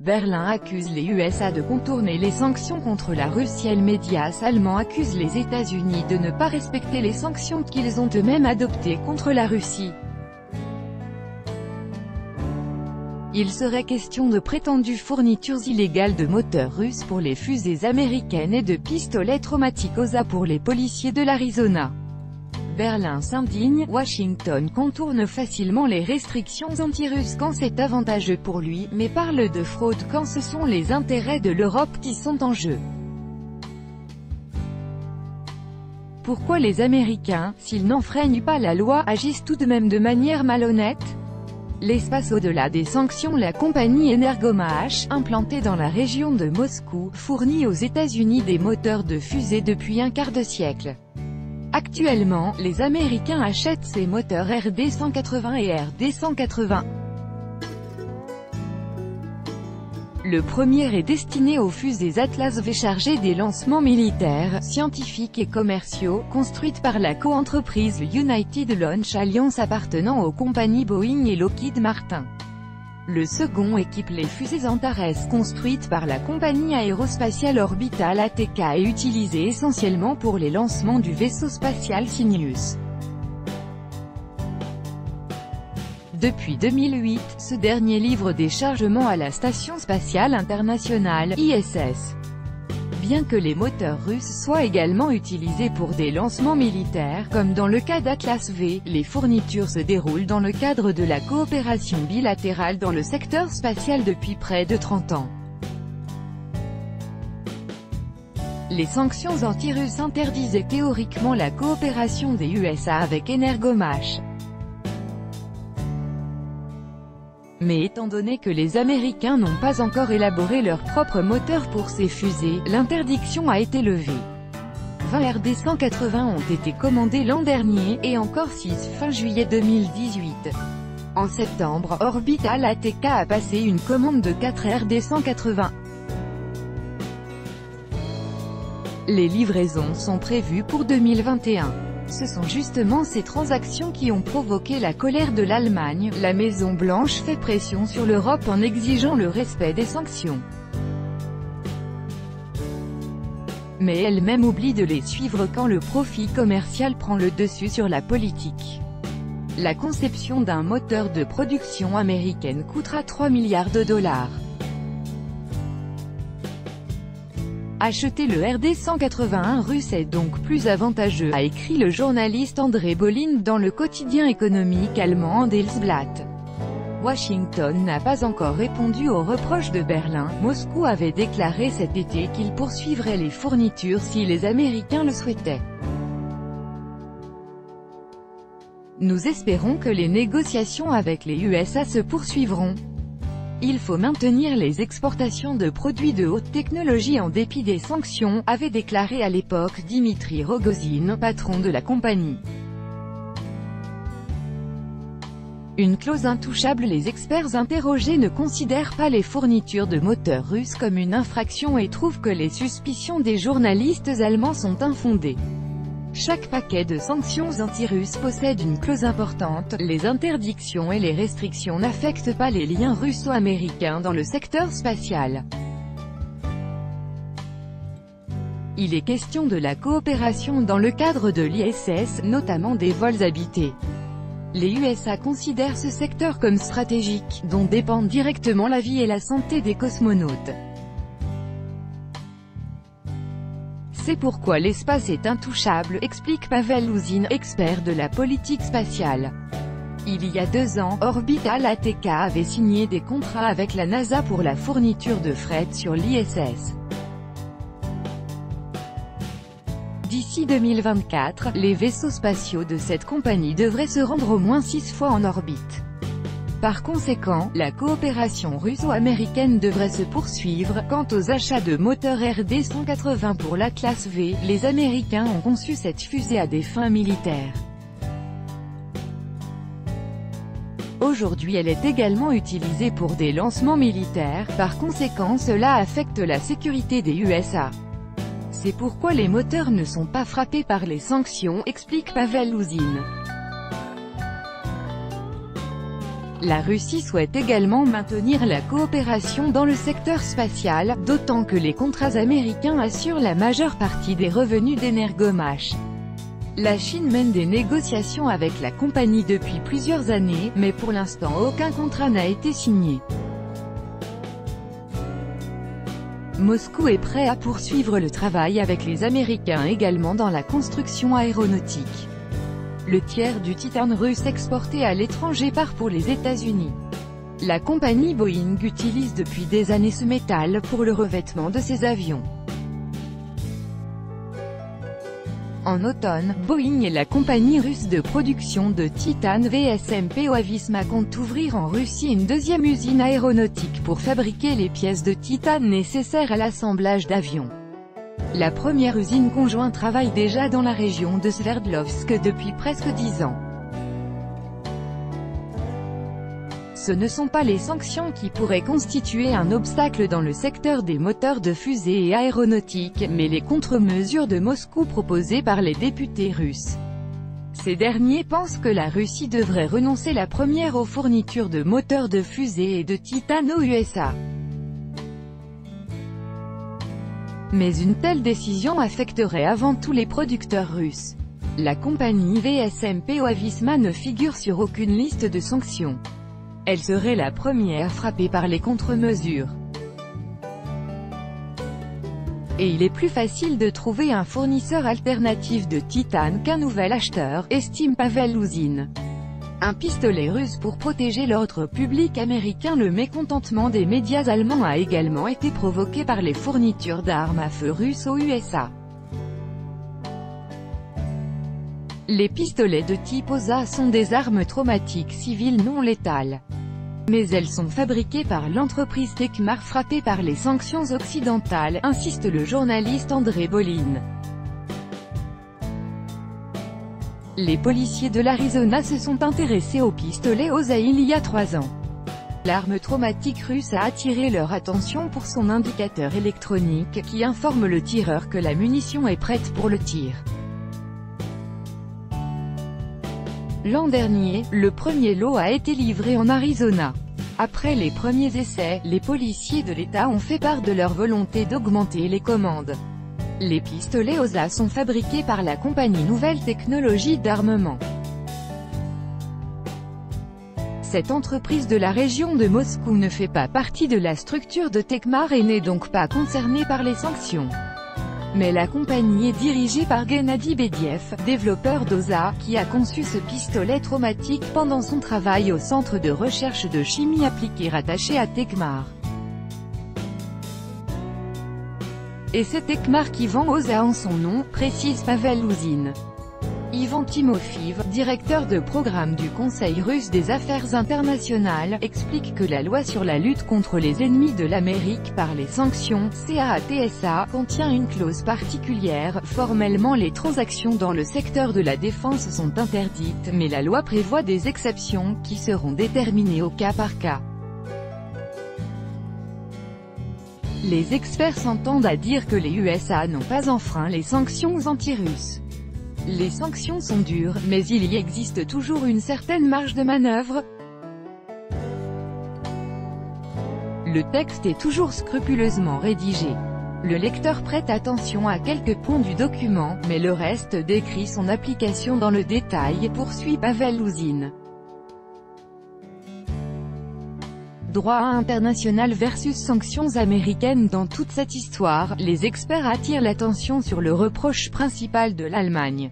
Berlin accuse les USA de contourner les sanctions contre la Russie. Les médias allemands accusent les États-Unis de ne pas respecter les sanctions qu'ils ont eux-mêmes adoptées contre la Russie. Il serait question de prétendues fournitures illégales de moteurs russes pour les fusées américaines et de pistolets traumatiques OSA pour les policiers de l'Arizona. Berlin s'indigne, Washington contourne facilement les restrictions anti-russes quand c'est avantageux pour lui, mais parle de fraude quand ce sont les intérêts de l'Europe qui sont en jeu. Pourquoi les Américains, s'ils n'enfreignent pas la loi, agissent tout de même de manière malhonnête? L'espace au-delà des sanctions. La compagnie Energomash, implantée dans la région de Moscou, fournit aux États-Unis des moteurs de fusée depuis un quart de siècle. Actuellement, les Américains achètent ces moteurs RD-180 et RD-180. Le premier est destiné aux fusées Atlas V chargées des lancements militaires, scientifiques et commerciaux, construites par la co-entreprise United Launch Alliance appartenant aux compagnies Boeing et Lockheed Martin. Le second équipe les fusées Antares construites par la compagnie aérospatiale Orbital ATK et utilisées essentiellement pour les lancements du vaisseau spatial Cygnus. Depuis 2008, ce dernier livre des chargements à la Station spatiale internationale, ISS. Bien que les moteurs russes soient également utilisés pour des lancements militaires, comme dans le cas d'Atlas V, les fournitures se déroulent dans le cadre de la coopération bilatérale dans le secteur spatial depuis près de 30 ans. Les sanctions anti-russes interdisaient théoriquement la coopération des USA avec Energomash. Mais étant donné que les Américains n'ont pas encore élaboré leur propre moteur pour ces fusées, l'interdiction a été levée. 20 RD-180 ont été commandés l'an dernier, et encore 6 fin juillet 2018. En septembre, Orbital ATK a passé une commande de 4 RD-180. Les livraisons sont prévues pour 2021. Ce sont justement ces transactions qui ont provoqué la colère de l'Allemagne. La Maison-Blanche fait pression sur l'Europe en exigeant le respect des sanctions. Mais elle-même oublie de les suivre quand le profit commercial prend le dessus sur la politique. La conception d'un moteur de production américaine coûtera 3 milliards de dollars. Acheter le RD-181 russe est donc plus avantageux, a écrit le journaliste André Bolin dans le quotidien économique allemand Handelsblatt. Washington n'a pas encore répondu aux reproches de Berlin. Moscou avait déclaré cet été qu'il poursuivrait les fournitures si les Américains le souhaitaient. Nous espérons que les négociations avec les USA se poursuivront. Il faut maintenir les exportations de produits de haute technologie en dépit des sanctions, avait déclaré à l'époque Dimitri Rogozin, patron de la compagnie. Une clause intouchable. Les experts interrogés ne considèrent pas les fournitures de moteurs russes comme une infraction et trouvent que les suspicions des journalistes allemands sont infondées. Chaque paquet de sanctions anti-russes possède une clause importante. Les interdictions et les restrictions n'affectent pas les liens russo-américains dans le secteur spatial. Il est question de la coopération dans le cadre de l'ISS, notamment des vols habités. Les USA considèrent ce secteur comme stratégique, dont dépendent directement la vie et la santé des cosmonautes. C'est pourquoi l'espace est intouchable, explique Pavel Louzin, expert de la politique spatiale. Il y a 2 ans, Orbital ATK avait signé des contrats avec la NASA pour la fourniture de fret sur l'ISS. D'ici 2024, les vaisseaux spatiaux de cette compagnie devraient se rendre au moins 6 fois en orbite. Par conséquent, la coopération russo-américaine devrait se poursuivre. Quant aux achats de moteurs RD-180 pour l'Atlas V, les Américains ont conçu cette fusée à des fins militaires. Aujourd'hui elle est également utilisée pour des lancements militaires, par conséquent cela affecte la sécurité des USA. C'est pourquoi les moteurs ne sont pas frappés par les sanctions, explique Pavel Louzin. La Russie souhaite également maintenir la coopération dans le secteur spatial, d'autant que les contrats américains assurent la majeure partie des revenus d'Energomash. La Chine mène des négociations avec la compagnie depuis plusieurs années, mais pour l'instant aucun contrat n'a été signé. Moscou est prêt à poursuivre le travail avec les Américains également dans la construction aéronautique. Le tiers du titane russe exporté à l'étranger part pour les États-Unis. La compagnie Boeing utilise depuis des années ce métal pour le revêtement de ses avions. En automne, Boeing et la compagnie russe de production de titane VSMP Oavisma comptent ouvrir en Russie une deuxième usine aéronautique pour fabriquer les pièces de titane nécessaires à l'assemblage d'avions. La première usine conjointe travaille déjà dans la région de Sverdlovsk depuis presque 10 ans. Ce ne sont pas les sanctions qui pourraient constituer un obstacle dans le secteur des moteurs de fusée et aéronautique, mais les contre-mesures de Moscou proposées par les députés russes. Ces derniers pensent que la Russie devrait renoncer la première aux fournitures de moteurs de fusée et de titane aux USA. Mais une telle décision affecterait avant tout les producteurs russes. La compagnie VSMP Oavisma ne figure sur aucune liste de sanctions. Elle serait la première frappée par les contre-mesures. Et il est plus facile de trouver un fournisseur alternatif de titane qu'un nouvel acheteur, estime Pavel Ouzine. Un pistolet russe pour protéger l'ordre public américain. Le mécontentement des médias allemands a également été provoqué par les fournitures d'armes à feu russes aux USA. Les pistolets de type OSA sont des armes traumatiques civiles non létales. Mais elles sont fabriquées par l'entreprise Tekmar frappée par les sanctions occidentales, insiste le journaliste André Bolin. Les policiers de l'Arizona se sont intéressés aux pistolets OSA il y a 3 ans. L'arme traumatique russe a attiré leur attention pour son indicateur électronique, qui informe le tireur que la munition est prête pour le tir. L'an dernier, le premier lot a été livré en Arizona. Après les premiers essais, les policiers de l'État ont fait part de leur volonté d'augmenter les commandes. Les pistolets OSA sont fabriqués par la compagnie Nouvelle Technologie d'Armement. Cette entreprise de la région de Moscou ne fait pas partie de la structure de Tekmar et n'est donc pas concernée par les sanctions. Mais la compagnie est dirigée par Gennady Bediev, développeur d'OSA, qui a conçu ce pistolet traumatique pendant son travail au centre de recherche de chimie appliquée rattaché à Tekmar. Et c'est Tekmar qui vend OSA en son nom, précise Pavel Ouzine. Ivan Timofeev, directeur de programme du Conseil russe des affaires internationales, explique que la loi sur la lutte contre les ennemis de l'Amérique par les sanctions, CAATSA, contient une clause particulière. Formellement, les transactions dans le secteur de la défense sont interdites, mais la loi prévoit des exceptions, qui seront déterminées au cas par cas. Les experts s'entendent à dire que les USA n'ont pas enfreint les sanctions anti-russes. Les sanctions sont dures, mais il y existe toujours une certaine marge de manœuvre. Le texte est toujours scrupuleusement rédigé. Le lecteur prête attention à quelques points du document, mais le reste décrit son application dans le détail, poursuit Pavel Ouzine. Droit international versus sanctions américaines. Dans toute cette histoire, les experts attirent l'attention sur le reproche principal de l'Allemagne.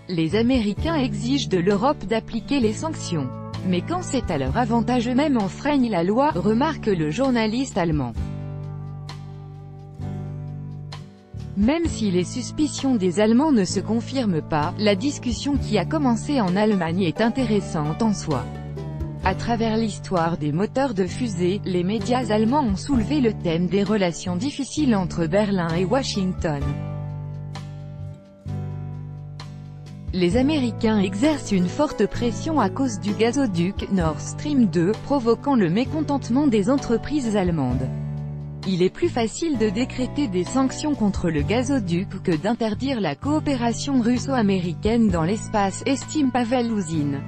Les Américains exigent de l'Europe d'appliquer les sanctions. Mais quand c'est à leur avantage eux-mêmes enfreignent la loi, remarque le journaliste allemand. Même si les suspicions des Allemands ne se confirment pas, la discussion qui a commencé en Allemagne est intéressante en soi. À travers l'histoire des moteurs de fusée, les médias allemands ont soulevé le thème des relations difficiles entre Berlin et Washington. Les Américains exercent une forte pression à cause du gazoduc Nord Stream 2, provoquant le mécontentement des entreprises allemandes. Il est plus facile de décréter des sanctions contre le gazoduc que d'interdire la coopération russo-américaine dans l'espace, estime Pavel Ouzine.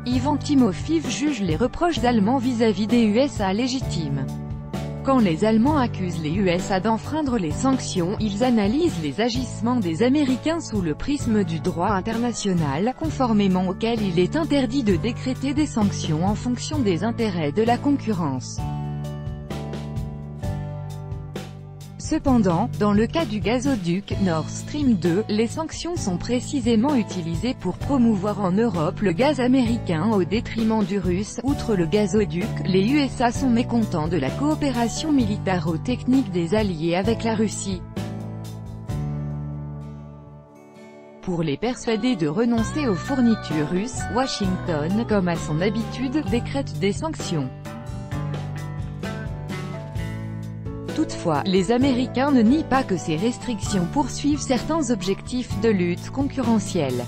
Ivan Timofeev juge les reproches allemands vis-à-vis des USA légitimes. Quand les Allemands accusent les USA d'enfreindre les sanctions, ils analysent les agissements des Américains sous le prisme du droit international, conformément auquel il est interdit de décréter des sanctions en fonction des intérêts de la concurrence. Cependant, dans le cas du gazoduc Nord Stream 2, les sanctions sont précisément utilisées pour promouvoir en Europe le gaz américain au détriment du russe. Outre le gazoduc, les USA sont mécontents de la coopération militaro-technique des Alliés avec la Russie. Pour les persuader de renoncer aux fournitures russes, Washington, comme à son habitude, décrète des sanctions. Toutefois, les Américains ne nient pas que ces restrictions poursuivent certains objectifs de lutte concurrentielle.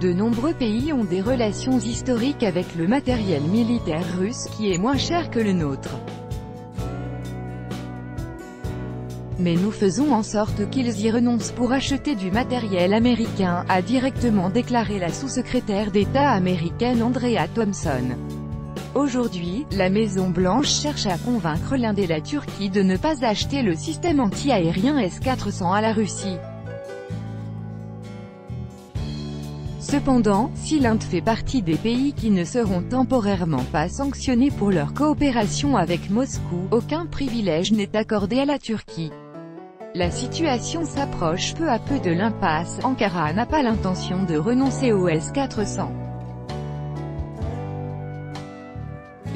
De nombreux pays ont des relations historiques avec le matériel militaire russe, qui est moins cher que le nôtre. Mais nous faisons en sorte qu'ils y renoncent pour acheter du matériel américain, a directement déclaré la sous-secrétaire d'État américaine Andrea Thompson. Aujourd'hui, la Maison-Blanche cherche à convaincre l'Inde et la Turquie de ne pas acheter le système anti-aérien S-400 à la Russie. Cependant, si l'Inde fait partie des pays qui ne seront temporairement pas sanctionnés pour leur coopération avec Moscou, aucun privilège n'est accordé à la Turquie. La situation s'approche peu à peu de l'impasse. Ankara n'a pas l'intention de renoncer au S-400.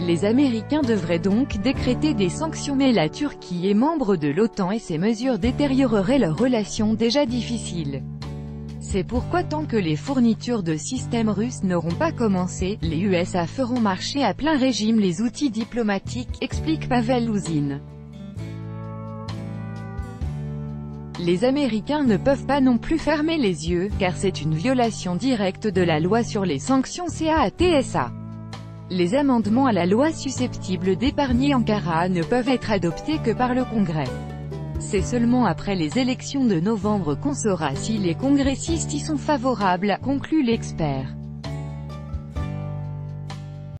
Les Américains devraient donc décréter des sanctions, mais la Turquie est membre de l'OTAN et ces mesures détérioreraient leurs relations déjà difficiles. C'est pourquoi tant que les fournitures de systèmes russes n'auront pas commencé, les USA feront marcher à plein régime les outils diplomatiques, explique Pavel Louzine. Les Américains ne peuvent pas non plus fermer les yeux, car c'est une violation directe de la loi sur les sanctions CAATSA. Les amendements à la loi susceptibles d'épargner Ankara ne peuvent être adoptés que par le Congrès. C'est seulement après les élections de novembre qu'on saura si les congressistes y sont favorables, conclut l'expert.